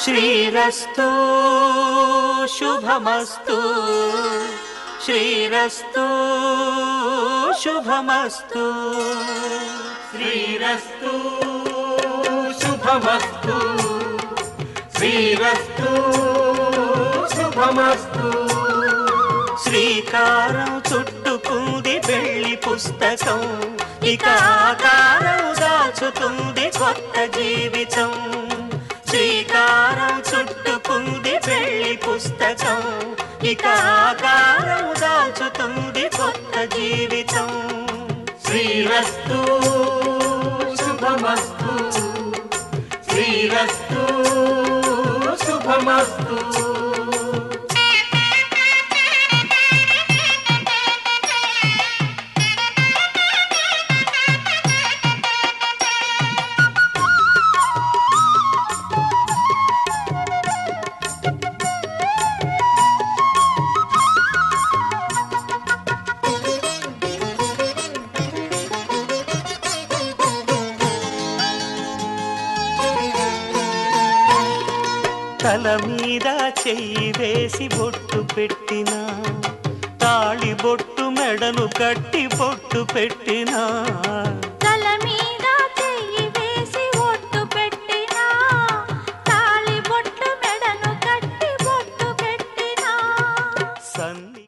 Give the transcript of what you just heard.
శ్రీరస్తు శుభమస్తు శ్రీరస్తు శుభమస్తు శ్రీరస్తు శుభమస్తు శ్రీరస్తు శుభమస్తు శ్రీకారం చుట్టుకుంది పెళ్లి పుస్తకం ఇక ఆకారం దాచుతుంది కొత్త జీవితం శ్రీకారం చుట్టుకుంది పెళ్లి పుస్తకం ఇక ఆకారం దాచుతుంది కొత్త జీవితం శ్రీరస్తు శుభమస్తు శ్రీరస్తు శుభమస్తు తల మీద చెయ్యి వేసి బొట్టు పెట్టినా తాళి బొట్టు మెడను కట్టి బొట్టు పెట్టినా